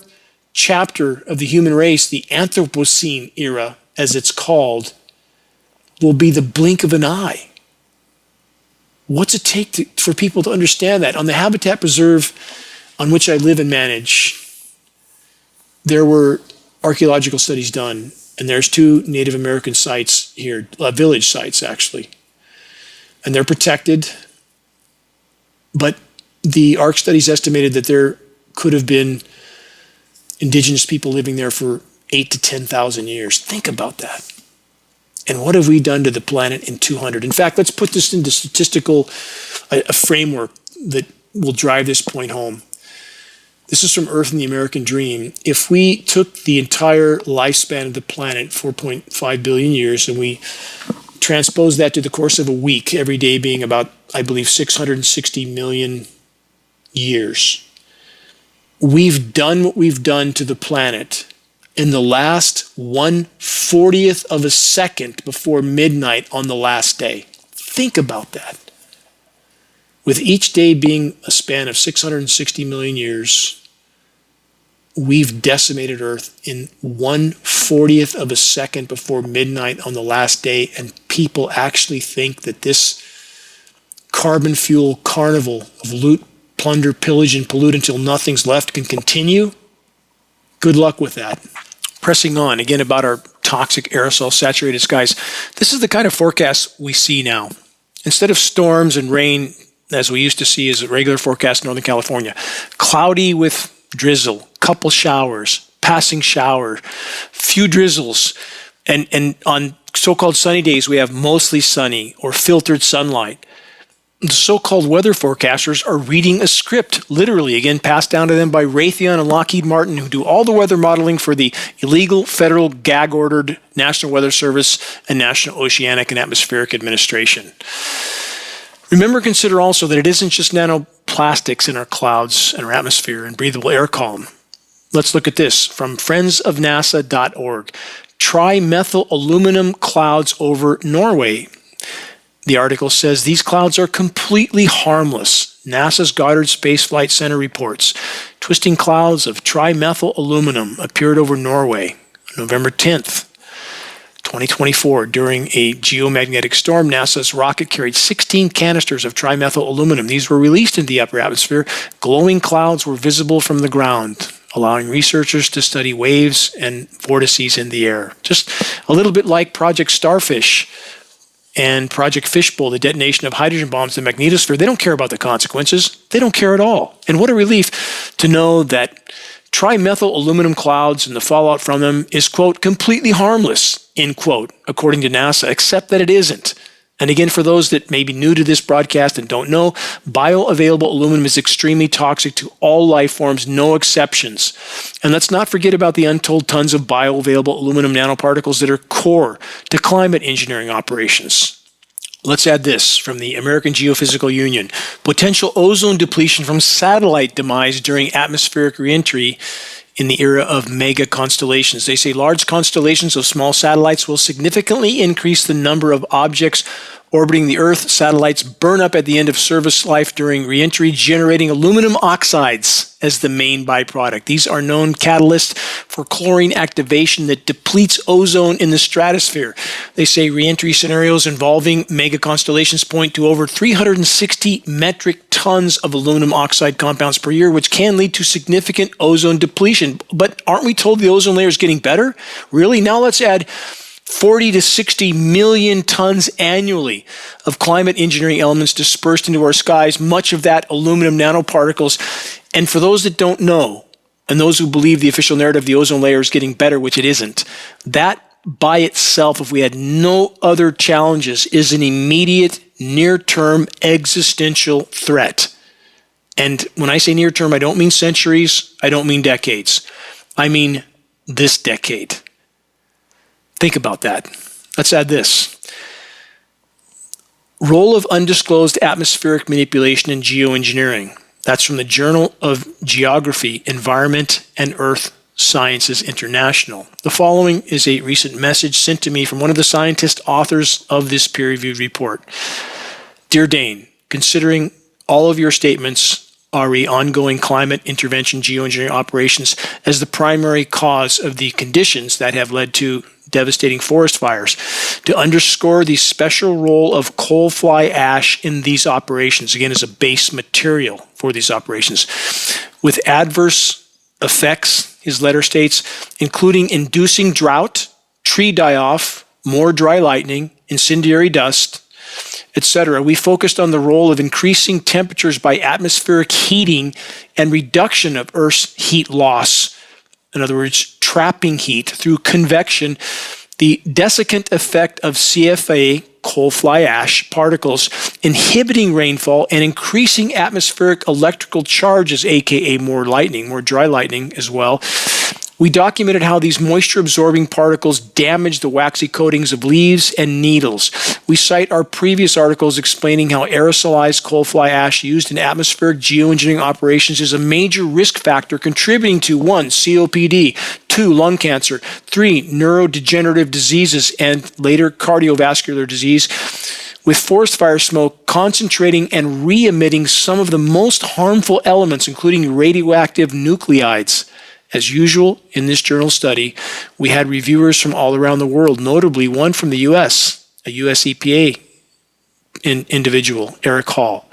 chapter of the human race, the Anthropocene era, as it's called, will be the blink of an eye. What's it take for people to understand that? On the habitat preserve on which I live and manage, there were archaeological studies done, and there's 2 Native American sites here, village sites actually, and they're protected. But the ARC studies estimated that there could have been indigenous people living there for 8,000 to 10,000 years. Think about that. And what have we done to the planet in 200? In fact, let's put this into statistical, a framework that will drive this point home. This is from Earth and the American Dream. If we took the entire lifespan of the planet, 4.5 billion years, and we transposed that to the course of a week, every day being about, I believe, 660 million years, we've done what we've done to the planet in the last 1/40th of a second before midnight on the last day. Think about that. With each day being a span of 660 million years, we've decimated Earth in 1/40th of a second before midnight on the last day, and people actually think that this carbon fuel carnival of loot, plunder, pillage, and pollute until nothing's left can continue? Good luck with that. Pressing on, again, about our toxic aerosol saturated skies. This is the kind of forecast we see now. Instead of storms and rain as we used to see as a regular forecast in Northern California. Cloudy with drizzle, couple showers, passing shower, few drizzles. And on so-called sunny days, we have mostly sunny or filtered sunlight. The so-called weather forecasters are reading a script, literally, again, passed down to them by Raytheon and Lockheed Martin, who do all the weather modeling for the illegal, federal, gag-ordered National Weather Service and National Oceanic and Atmospheric Administration. Remember, consider also that it isn't just nanoplastics in our clouds and our atmosphere and breathable air column. Let's look at this from friendsofnasa.org. Trimethyl aluminum clouds over Norway. The article says these clouds are completely harmless. NASA's Goddard Space Flight Center reports twisting clouds of trimethyl aluminum appeared over Norway November 10th, 2024. During a geomagnetic storm, NASA's rocket carried 16 canisters of trimethyl aluminum. These were released into the upper atmosphere. Glowing clouds were visible from the ground, allowing researchers to study waves and vortices in the air. Just a little bit like Project Starfish and Project Fishbowl, the detonation of hydrogen bombs in the magnetosphere. They don't care about the consequences. They don't care at all. And what a relief to know that trimethyl aluminum clouds and the fallout from them is, quote, completely harmless, end quote, according to NASA, except that it isn't. And again, for those that may be new to this broadcast and don't know, bioavailable aluminum is extremely toxic to all life forms, no exceptions. And let's not forget about the untold tons of bioavailable aluminum nanoparticles that are core to climate engineering operations. Let's add this from the American Geophysical Union. Potential ozone depletion from satellite demise during atmospheric reentry in the era of mega constellations. They say large constellations of small satellites will significantly increase the number of objects orbiting the Earth. Satellites burn up at the end of service life during reentry, generating aluminum oxides as the main byproduct. These are known catalysts for chlorine activation that depletes ozone in the stratosphere. They say reentry scenarios involving mega constellations point to over 360 metric tons of aluminum oxide compounds per year, which can lead to significant ozone depletion. But aren't we told the ozone layer is getting better? Really? Now let's add 40 to 60 million tons annually of climate engineering elements dispersed into our skies, much of that aluminum nanoparticles. And for those that don't know, and those who believe the official narrative, the ozone layer is getting better, which it isn't, that by itself, if we had no other challenges, is an immediate, near-term existential threat. And when I say near-term, I don't mean centuries, I don't mean decades. I mean this decade. Think about that. Let's add this. Role of undisclosed atmospheric manipulation in geoengineering. That's from the Journal of Geography, Environment, and Earth Sciences International. The following is a recent message sent to me from one of the scientist authors of this peer-reviewed report. Dear Dane, considering all of your statements re ongoing climate intervention geoengineering operations as the primary cause of the conditions that have led to devastating forest fires, to underscore the special role of coal fly ash in these operations, again, as a base material for these operations, with adverse effects, his letter states, including inducing drought, tree die-off, more dry lightning, incendiary dust, etc. We focused on the role of increasing temperatures by atmospheric heating and reduction of Earth's heat loss. In other words, trapping heat through convection, the desiccant effect of CFA, coal fly ash particles, inhibiting rainfall and increasing atmospheric electrical charges, aka more lightning, more dry lightning as well. We documented how these moisture-absorbing particles damage the waxy coatings of leaves and needles. We cite our previous articles explaining how aerosolized coal fly ash used in atmospheric geoengineering operations is a major risk factor contributing to 1. COPD, 2. Lung cancer, 3. Neurodegenerative diseases, and later cardiovascular disease, with forest fire smoke concentrating and re-emitting some of the most harmful elements, including radioactive nuclides. As usual, in this journal study, we had reviewers from all around the world, notably one from the US, a US EPA individual, Eric Hall.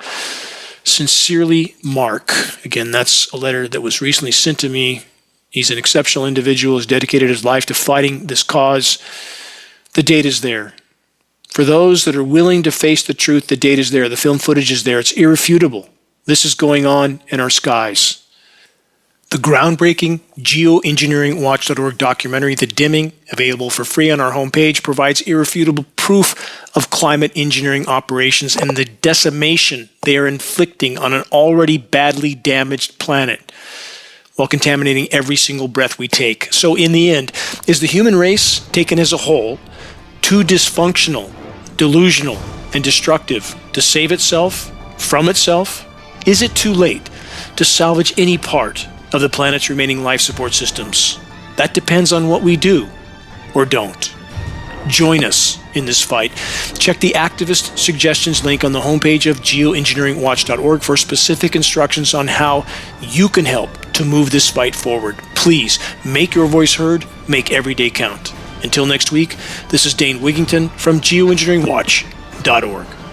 Sincerely, Mark. Again, that's a letter that was recently sent to me. He's an exceptional individual, has dedicated his life to fighting this cause. The data's there. For those that are willing to face the truth, the data is there, the film footage is there, it's irrefutable. This is going on in our skies. The groundbreaking Geoengineeringwatch.org documentary, The Dimming, available for free on our homepage, provides irrefutable proof of climate engineering operations and the decimation they are inflicting on an already badly damaged planet, while contaminating every single breath we take. So in the end, is the human race, taken as a whole, too dysfunctional, delusional, and destructive to save itself from itself? Is it too late to salvage any part of the planet's remaining life support systems? That depends on what we do or don't. Join us in this fight. Check the activist suggestions link on the homepage of geoengineeringwatch.org for specific instructions on how you can help to move this fight forward. Please make your voice heard, make every day count. Until next week, this is Dane Wigington from geoengineeringwatch.org.